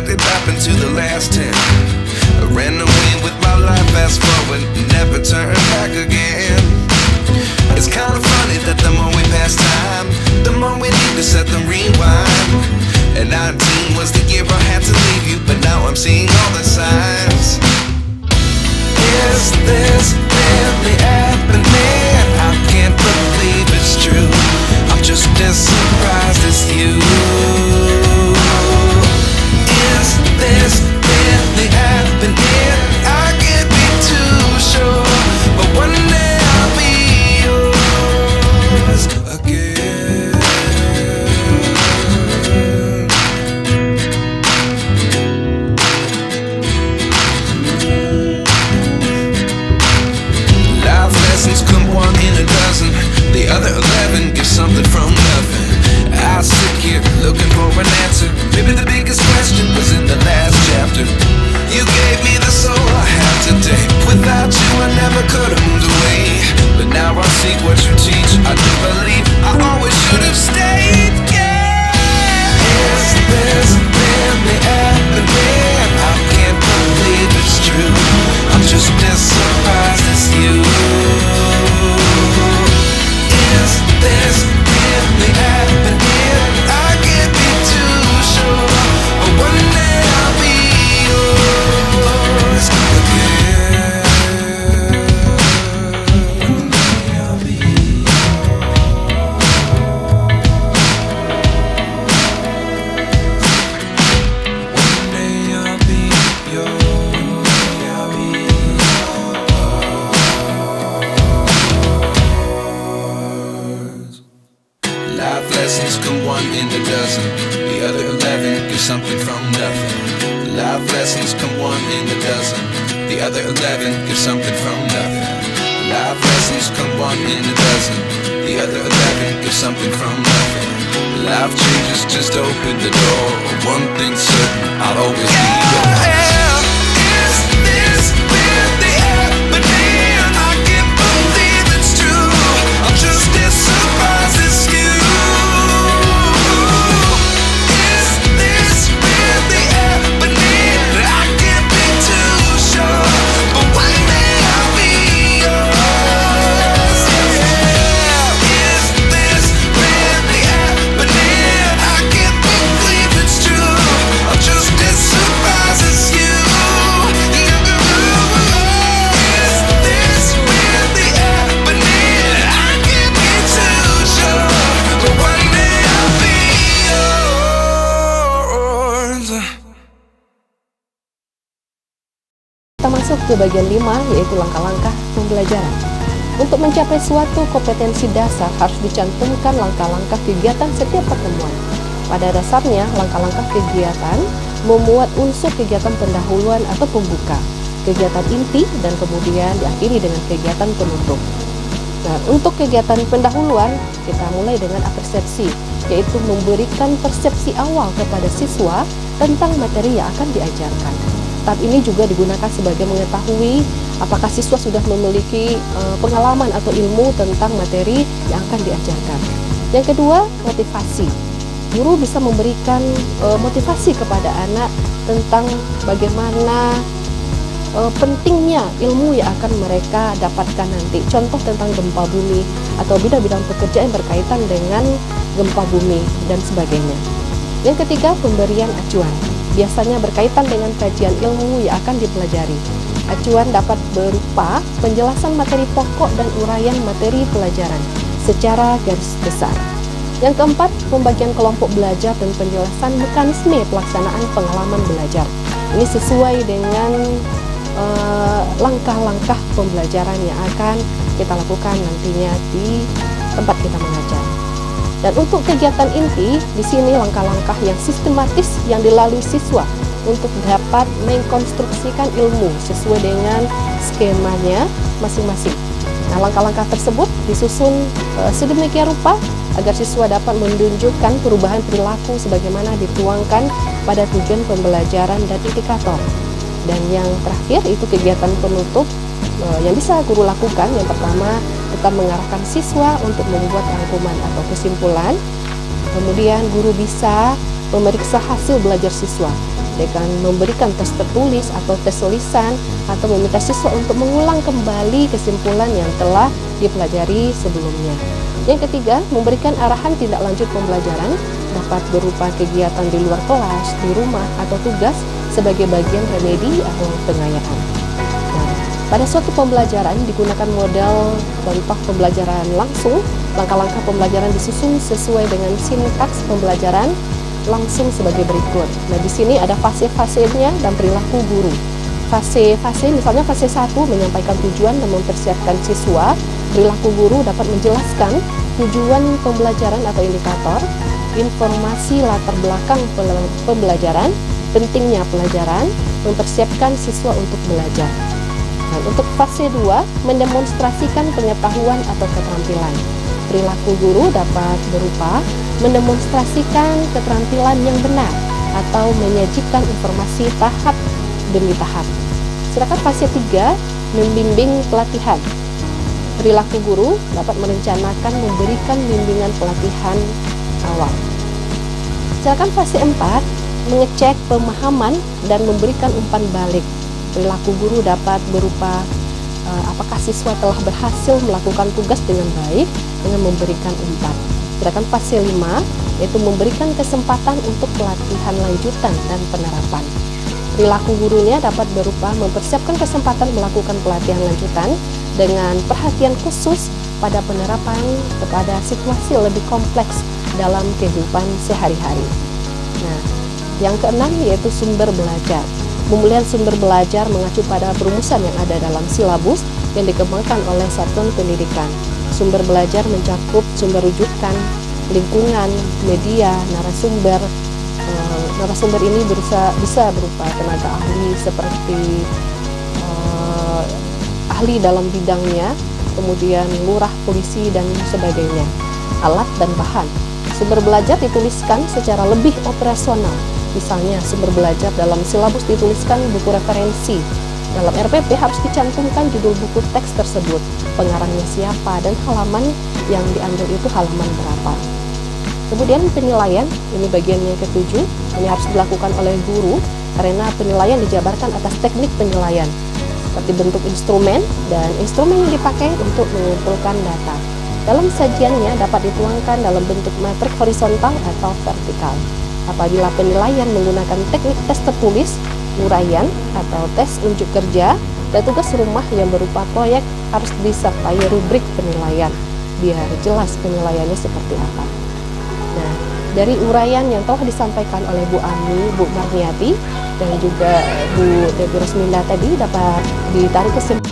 what did happen to the last 10? I ran away with my life, fast forward, never turn back again. It's kind of funny that the more we pass time, the more we need to set the rewind. And 19 was the year I had to leave you, but now I'm seeing all the signs. Is this really happening? I can't believe it's true. I'm just as surprised as you. Is this really happening? I can't be too sure, but one day I'll be yours again. Life lessons come one in a dozen, the other 11 give something from nothing. I sit here looking for an answer. Maybe the biggest question was in the last chapter. You gave me the soul I have today. Without you I never could have moved away, but now I see what you teach. I do believe I always should have stayed. Yeah. Is this really happening? I can't believe it's true. I'm just as surprised as you. Is this really happening? I can't be too sure, but one day I'll be yours again. One day I'll be One day I'll be yours. I'll be yours. Life lessons come one in a dozen, the other 11 give something from nothing. Life lessons come one in a dozen, the other 11 give something from nothing. Life lessons come one in a dozen, the other 11 give something from nothing. Life changes just open the door. One thing's certain, I'll always be yours. Is this really happening? I can't believe it's true. I'm just as surprised as you. Is this really happening? I can't be too sure, but one day I'll be yours. Yeah. Is this really happening? I can't believe it's true. I'm just as surprised as you. Is this really happening? I can't be too sure, but one day I'll be yours. Kita masuk ke bagian 5, yaitu langkah-langkah pembelajaran. Untuk mencapai suatu kompetensi dasar harus dicantumkan langkah-langkah kegiatan setiap pertemuan. Pada dasarnya, langkah-langkah kegiatan memuat unsur kegiatan pendahuluan atau pembuka, kegiatan inti, dan kemudian diakhiri dengan kegiatan penutup. Nah, untuk kegiatan pendahuluan, kita mulai dengan apersepsi, yaitu memberikan persepsi awal kepada siswa tentang materi yang akan diajarkan. Tahap ini juga digunakan sebagai mengetahui apakah siswa sudah memiliki pengalaman atau ilmu tentang materi yang akan diajarkan. Yang kedua, motivasi. Guru bisa memberikan motivasi kepada anak tentang bagaimana pentingnya ilmu yang akan mereka dapatkan nanti. Contoh tentang gempa bumi atau bidang-bidang pekerjaan yang berkaitan dengan gempa bumi dan sebagainya. Yang ketiga, pemberian acuan. Biasanya berkaitan dengan kajian ilmu yang akan dipelajari. Acuan dapat berupa penjelasan materi pokok dan uraian materi pelajaran secara garis besar. Yang keempat, pembagian kelompok belajar dan penjelasan mekanisme pelaksanaan pengalaman belajar. Ini sesuai dengan langkah-langkah pembelajaran yang akan kita lakukan nantinya di tempat kita mengajar. Dan untuk kegiatan inti, di sini langkah-langkah yang sistematis yang dilalui siswa untuk dapat mengkonstruksikan ilmu sesuai dengan skemanya masing-masing. Nah, langkah-langkah tersebut disusun sedemikian rupa agar siswa dapat menunjukkan perubahan perilaku sebagaimana dituangkan pada tujuan pembelajaran dan indikator. Dan yang terakhir itu kegiatan penutup yang bisa guru lakukan. Yang pertama, tetap mengarahkan siswa untuk membuat rangkuman atau kesimpulan. Kemudian guru bisa memeriksa hasil belajar siswa. dengan memberikan tes tertulis atau tes tulisan atau meminta siswa untuk mengulang kembali kesimpulan yang telah dipelajari sebelumnya. Yang ketiga, memberikan arahan tindak lanjut pembelajaran dapat berupa kegiatan di luar kelas, di rumah, atau tugas sebagai bagian remedi atau pengayaan. Nah, pada suatu pembelajaran digunakan model contoh pembelajaran langsung. Langkah-langkah pembelajaran disusun sesuai dengan sintaks pembelajaran langsung sebagai berikut. Nah, di sini ada fase-fasenya dan perilaku guru. Fase-fase, misalnya fase 1 menyampaikan tujuan dan mempersiapkan siswa. Perilaku guru dapat menjelaskan tujuan pembelajaran atau indikator, informasi latar belakang pembelajaran, pentingnya pelajaran, mempersiapkan siswa untuk belajar. Dan untuk fase 2, mendemonstrasikan pengetahuan atau keterampilan. Perilaku guru dapat berupa mendemonstrasikan keterampilan yang benar atau menyajikan informasi tahap demi tahap. Sedangkan fase 3, membimbing pelatihan. Perilaku guru dapat merencanakan memberikan bimbingan pelatihan awal. Sedangkan fase 4, mengecek pemahaman dan memberikan umpan balik. Perilaku guru dapat berupa apakah siswa telah berhasil melakukan tugas dengan baik dengan memberikan umpan. Sedangkan fase 5 yaitu memberikan kesempatan untuk pelatihan lanjutan dan penerapan. Perilaku gurunya dapat berupa mempersiapkan kesempatan melakukan pelatihan lanjutan dengan perhatian khusus pada penerapan kepada situasi lebih kompleks dalam kehidupan sehari-hari. Nah, yang keenam yaitu sumber belajar. Pemulihan sumber belajar mengacu pada perumusan yang ada dalam silabus yang dikembangkan oleh satuan pendidikan. Sumber belajar mencakup sumber rujukan, lingkungan, media, narasumber. Narasumber ini bisa berupa tenaga ahli seperti ahli dalam bidangnya, kemudian lurah, polisi, dan sebagainya. Alat dan bahan. Sumber belajar dituliskan secara lebih operasional. Misalnya, sumber belajar dalam silabus dituliskan buku referensi. Dalam RPP harus dicantumkan judul buku teks tersebut, pengarangnya siapa, dan halaman yang diambil itu halaman berapa. Kemudian penilaian, ini bagian yang ketujuh, ini harus dilakukan oleh guru karena penilaian dijabarkan atas teknik penilaian seperti bentuk instrumen dan instrumen yang dipakai untuk mengumpulkan data. Dalam sajiannya dapat dituangkan dalam bentuk metrik horizontal atau vertikal. Apabila penilaian menggunakan teknik tes tertulis, uraian atau tes unjuk kerja, dan tugas rumah yang berupa proyek harus disertai rubrik penilaian, biar jelas penilaiannya seperti apa. Nah, dari uraian yang telah disampaikan oleh Bu Ami, Bu Marniati, dan juga Bu Devi Rosminda tadi dapat ditarik kesimpulan